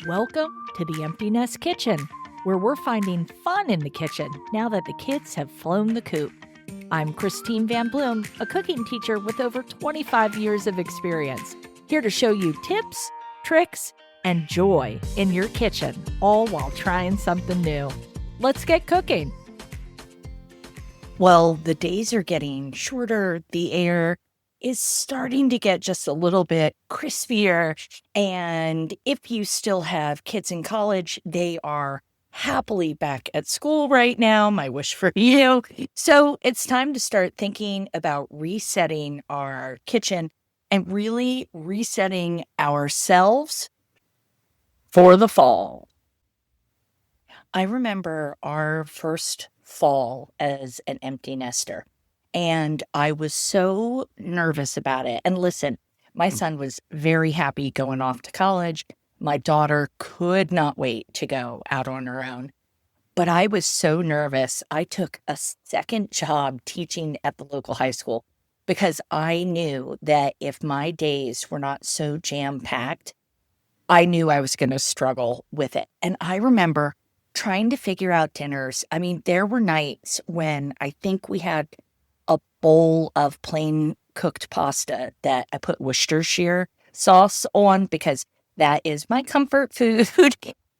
Welcome to the Empty Nest Kitchen, where we're finding fun in the kitchen now that the kids have flown the coop. I'm Christine Van Bloom, a cooking teacher with over 25 years of experience, here to show you tips, tricks, and joy in your kitchen, all while trying something new. Let's get cooking. Well, the days are getting shorter, the air is starting to get just a little bit crispier. And if you still have kids in college, they are happily back at school right now. My wish for you. So it's time to start thinking about resetting our kitchen and really resetting ourselves for the fall. I remember our first fall as an empty nester. And I was so nervous about it. And listen, my son was very happy going off to college. My daughter could not wait to go out on her own. But I was so nervous. I took a second job teaching at the local high school because I knew that if my days were not so jam-packed, I knew I was going to struggle with it. And I remember trying to figure out dinners. I mean, there were nights when I think we had a bowl of plain cooked pasta that I put Worcestershire sauce on because that is my comfort food.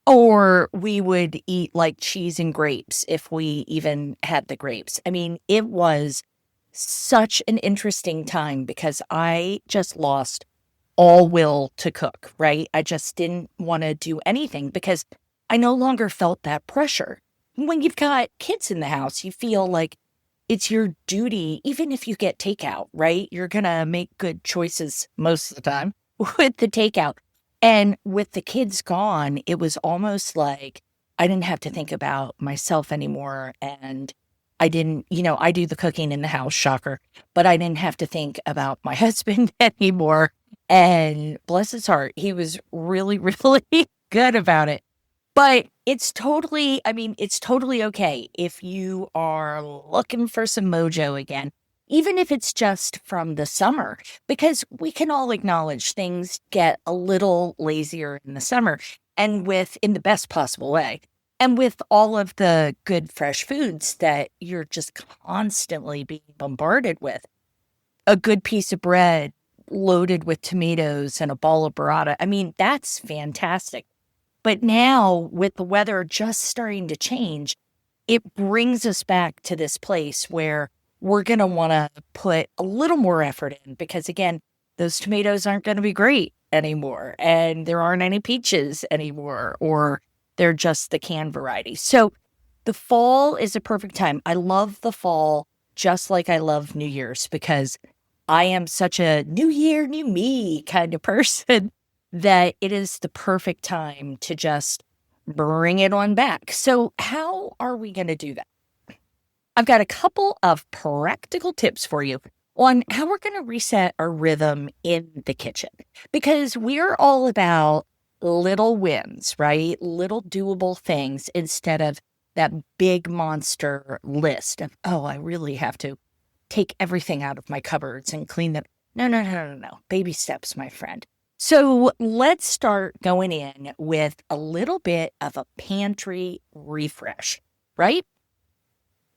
Or we would eat like cheese and grapes if we even had the grapes. I mean, it was such an interesting time because I just lost all will to cook, right? I just didn't want to do anything because I no longer felt that pressure. When you've got kids in the house, you feel like it's your duty, even if you get takeout, right? You're going to make good choices most of the time with the takeout. And with the kids gone, it was almost like I didn't have to think about myself anymore. And I didn't, I do the cooking in the house, shocker, but I didn't have to think about my husband anymore. And bless his heart, he was really, really good about it. But it's totally okay if you are looking for some mojo again, even if it's just from the summer, because we can all acknowledge things get a little lazier in the summer and in the best possible way. And with all of the good fresh foods that you're just constantly being bombarded with, a good piece of bread loaded with tomatoes and a ball of burrata. I mean, that's fantastic. But now with the weather just starting to change, it brings us back to this place where we're going to want to put a little more effort in because, again, those tomatoes aren't going to be great anymore and there aren't any peaches anymore, or they're just the canned variety. So the fall is a perfect time. I love the fall just like I love New Year's because I am such a new year, new me kind of person that it is the perfect time to just bring it on back. So how are we going to do that? I've got a couple of practical tips for you on how we're going to reset our rhythm in the kitchen, because we're all about little wins, right? Little doable things instead of that big monster list of, oh, I really have to take everything out of my cupboards and clean them. No. Baby steps, my friend. So let's start going in with a little bit of a pantry refresh, right?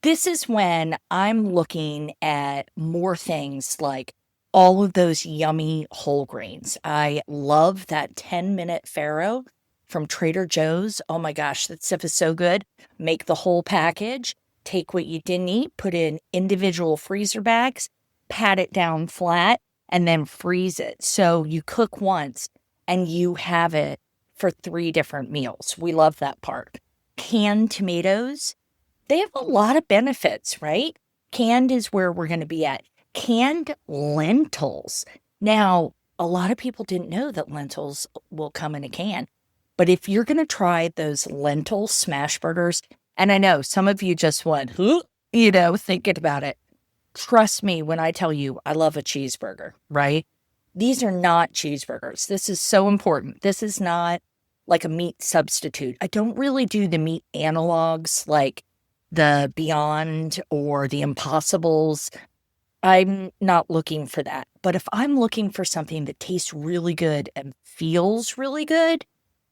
This is when I'm looking at more things like all of those yummy whole grains. I love that 10-minute farro from Trader Joe's. Oh my gosh, that stuff is so good. Make the whole package, take what you didn't eat, put it in individual freezer bags, pat it down flat, and then freeze it. So you cook once and you have it for 3 different meals. We love that part. Canned tomatoes, they have a lot of benefits, right? Canned is where we're going to be at. Canned lentils. Now, a lot of people didn't know that lentils will come in a can. But if you're going to try those lentil smash burgers, and I know some of you just went, thinking about it. Trust me when I tell you I love a cheeseburger, right? These are not cheeseburgers. This is so important. This is not like a meat substitute. I don't really do the meat analogs like the Beyond or the Impossibles. I'm not looking for that. But if I'm looking for something that tastes really good and feels really good,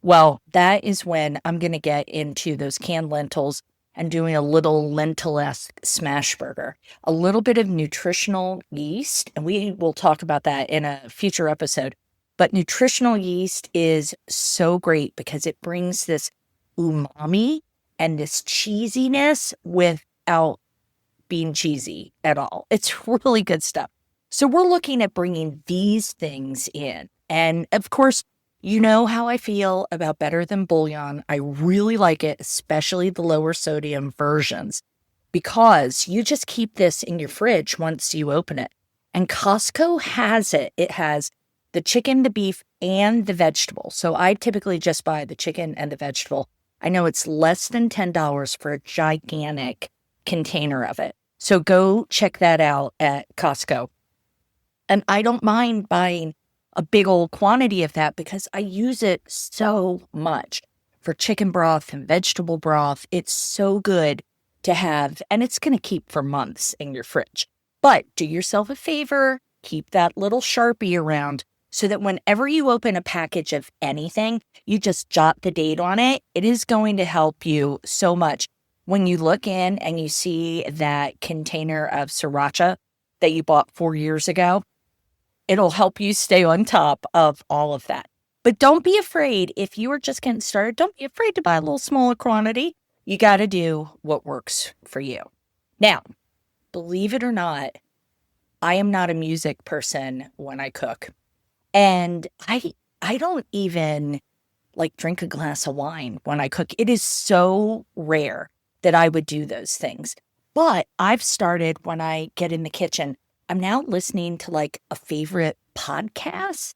Well, that is when I'm going to get into those canned lentils and doing a little lentil-esque smash burger. A little bit of nutritional yeast, and we will talk about that in a future episode. But nutritional yeast is so great because it brings this umami and this cheesiness without being cheesy at all. It's really good stuff. So we're looking at bringing these things in. And of course, you know how I feel about better than bouillon. I really like it, especially the lower sodium versions, because you just keep this in your fridge once you open it. And Costco has it. It has the chicken, the beef, and the vegetable. So I typically just buy the chicken and the vegetable. I know it's less than $10 for a gigantic container of it. So go check that out at Costco. And I don't mind buying a big old quantity of that because I use it so much for chicken broth and vegetable broth. It's so good to have, and it's going to keep for months in your fridge. But do yourself a favor, keep that little Sharpie around so that whenever you open a package of anything, you just jot the date on it. It is going to help you so much. When you look in and you see that container of sriracha that you bought 4 years ago, it'll help you stay on top of all of that. But don't be afraid. If you are just getting started, don't be afraid to buy a little smaller quantity. You got to do what works for you. Now, believe it or not, I am not a music person when I cook. And I don't even like drink a glass of wine when I cook. It is so rare that I would do those things. But I've started when I get in the kitchen, I'm now listening to like a favorite podcast,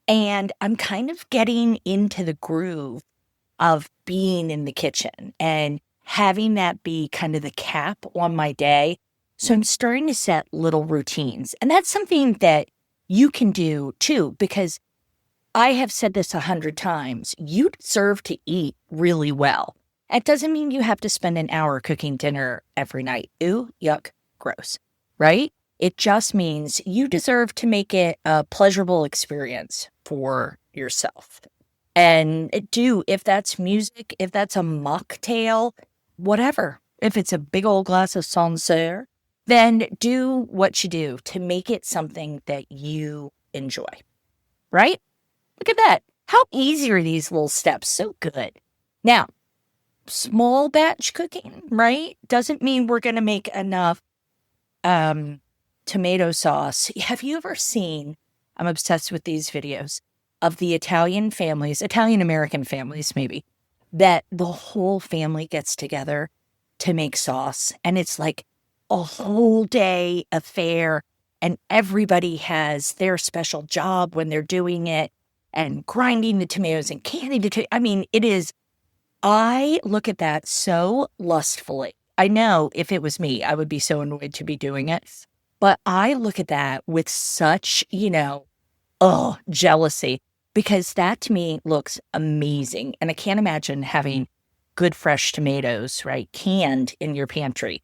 and I'm kind of getting into the groove of being in the kitchen and having that be kind of the cap on my day. So I'm starting to set little routines. And that's something that you can do too, because I have said this 100 times. You deserve to eat really well. It doesn't mean you have to spend an hour cooking dinner every night. Ooh, yuck, gross, right? It just means you deserve to make it a pleasurable experience for yourself. And if that's music, if that's a mocktail, whatever, if it's a big old glass of Sancerre, then do what you do to make it something that you enjoy, right? Look at that. How easy are these little steps? So good. Now, small batch cooking, right? Doesn't mean we're going to make enough tomato sauce. Have you ever seen, I'm obsessed with these videos of the Italian families, Italian American families maybe, that the whole family gets together to make sauce. And it's like a whole day affair. And everybody has their special job when they're doing it and grinding the tomatoes and canning the tomatoes. I mean, it is, I look at that so lustfully. I know if it was me, I would be so annoyed to be doing it. But I look at that with such, jealousy, because that to me looks amazing. And I can't imagine having good fresh tomatoes, right, canned in your pantry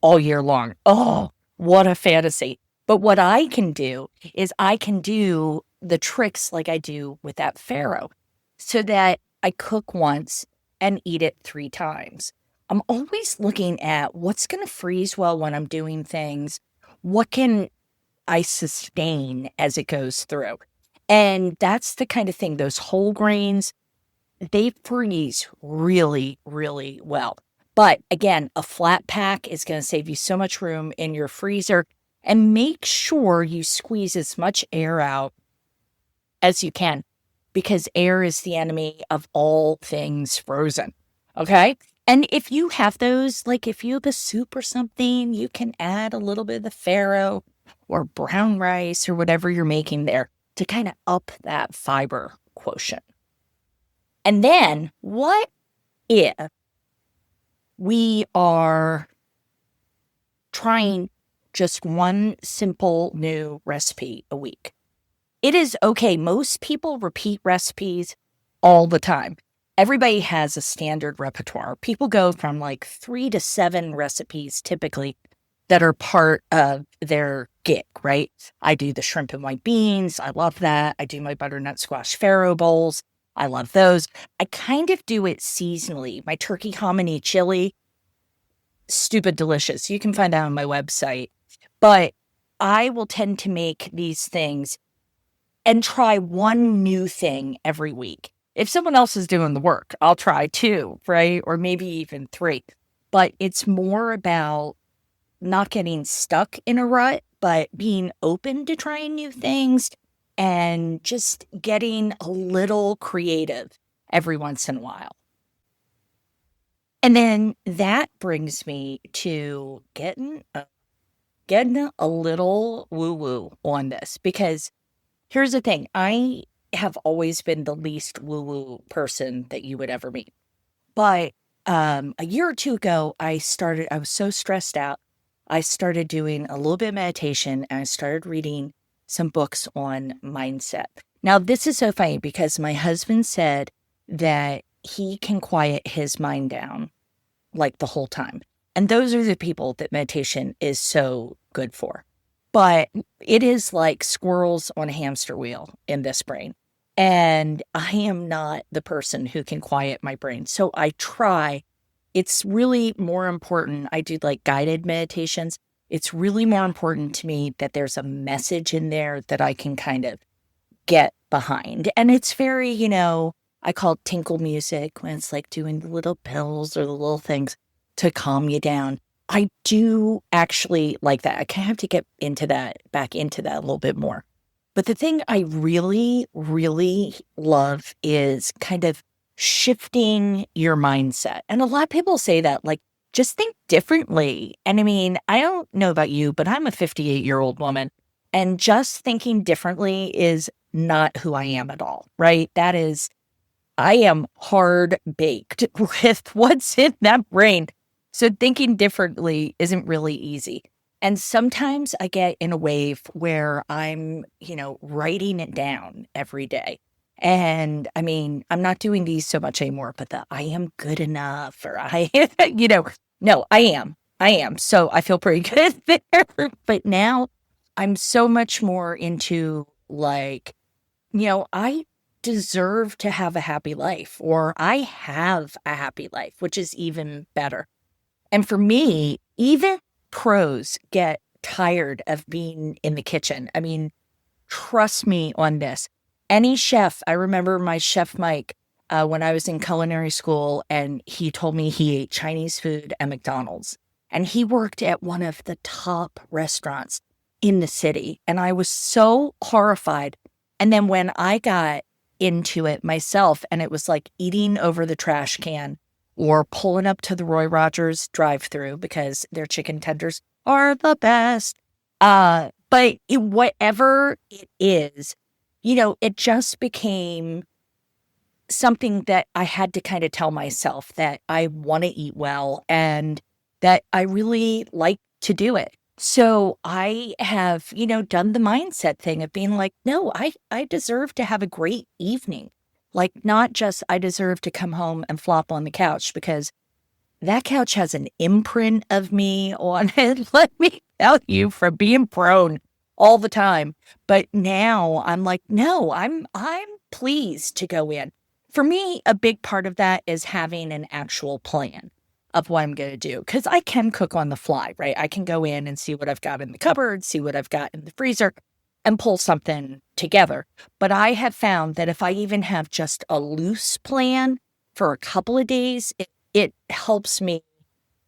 all year long. Oh, what a fantasy. But what I can do is I can do the tricks like I do with that farro so that I cook once and eat it 3 times. I'm always looking at what's going to freeze well when I'm doing things. What can I sustain as it goes through? And that's the kind of thing, those whole grains, they freeze really, really well. But again, a flat pack is going to save you so much room in your freezer. And make sure you squeeze as much air out as you can, because air is the enemy of all things frozen. Okay? And if you have those, like if you have a soup or something, you can add a little bit of the farro or brown rice or whatever you're making there to kind of up that fiber quotient. And then what if we are trying just one simple new recipe a week? It is okay. Most people repeat recipes all the time. Everybody has a standard repertoire. People go from like 3 to 7 recipes typically that are part of their gig, right? I do the shrimp and white beans. I love that. I do my butternut squash farro bowls. I love those. I kind of do it seasonally. My turkey hominy chili, stupid delicious. You can find that on my website. But I will tend to make these things and try one new thing every week. If someone else is doing the work, I'll try two, right? Or maybe even three. But it's more about not getting stuck in a rut, but being open to trying new things and just getting a little creative every once in a while. And then that brings me to getting a little woo-woo on this, because here's the thing. I have always been the least woo-woo person that you would ever meet. But a year or two ago, I was so stressed out. I started doing a little bit of meditation and I started reading some books on mindset. Now, this is so funny because my husband said that he can quiet his mind down like the whole time. And those are the people that meditation is so good for. But it is like squirrels on a hamster wheel in this brain. And I am not the person who can quiet my brain. So I try. It's really more important. I do like guided meditations. It's really more important to me that there's a message in there that I can kind of get behind. And it's very, I call it tinkle music, when it's like doing the little pills or the little things to calm you down. I do actually like that. I kind of have to get back into that a little bit more. But the thing I really, really love is kind of shifting your mindset. And a lot of people say that, like, just think differently. And I mean, I don't know about you, but I'm a 58-year-old woman. And just thinking differently is not who I am at all, right? I am hard baked with what's in that brain. So thinking differently isn't really easy. And sometimes I get in a wave where I'm, writing it down every day. And I mean, I'm not doing these so much anymore, but I am good enough, or no, I am. I am. So I feel pretty good there. But now I'm so much more into like, I deserve to have a happy life, or I have a happy life, which is even better. And for me, even pros get tired of being in the kitchen. I mean, trust me on this. Any chef, I remember my chef Mike, when I was in culinary school, and he told me he ate Chinese food at McDonald's. And he worked at one of the top restaurants in the city. And I was so horrified. And then when I got into it myself, and it was like eating over the trash can or pulling up to the Roy Rogers drive-through because their chicken tenders are the best. But whatever it is, it just became something that I had to kind of tell myself that I want to eat well and that I really like to do it. So I have, done the mindset thing of being like, no, I deserve to have a great evening. Like, not just I deserve to come home and flop on the couch, because that couch has an imprint of me on it. Let me tell you, from being prone all the time. But now I'm like, no, I'm pleased to go in. For me, a big part of that is having an actual plan of what I'm going to do, because I can cook on the fly, right? I can go in and see what I've got in the cupboard, see what I've got in the freezer, and pull something together. But I have found that if I even have just a loose plan for a couple of days, it helps me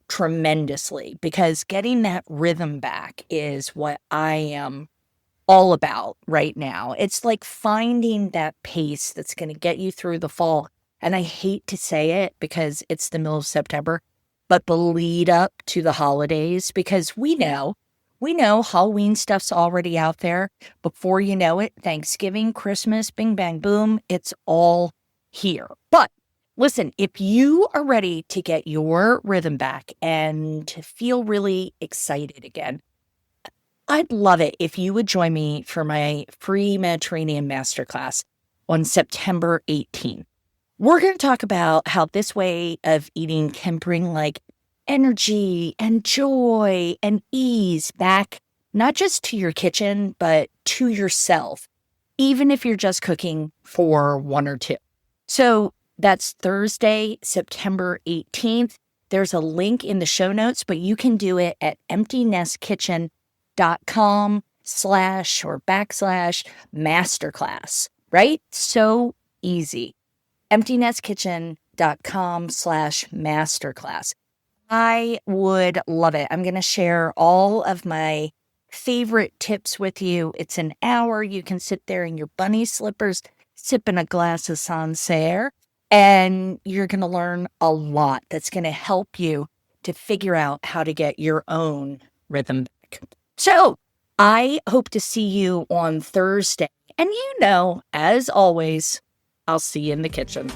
tremendously, because getting that rhythm back is what I am all about right now. It's like finding that pace that's going to get you through the fall. And I hate to say it because it's the middle of September, but the lead up to the holidays, because we know Halloween stuff's already out there. Before you know it, Thanksgiving, Christmas, bing, bang, boom, it's all here. But listen, if you are ready to get your rhythm back and to feel really excited again, I'd love it if you would join me for my free Mediterranean Masterclass on September 18th. We're going to talk about how this way of eating can bring like energy and joy and ease back, not just to your kitchen, but to yourself, even if you're just cooking for one or two. So that's Thursday, September 18th. There's a link in the show notes, but you can do it at emptynestkitchen.com/masterclass, right? So easy. emptynestkitchen.com/masterclass. I would love it. I'm going to share all of my favorite tips with you. It's an hour. You can sit there in your bunny slippers, sipping a glass of Sancerre, and you're going to learn a lot that's going to help you to figure out how to get your own rhythm back. So I hope to see you on Thursday. And as always, I'll see you in the kitchen.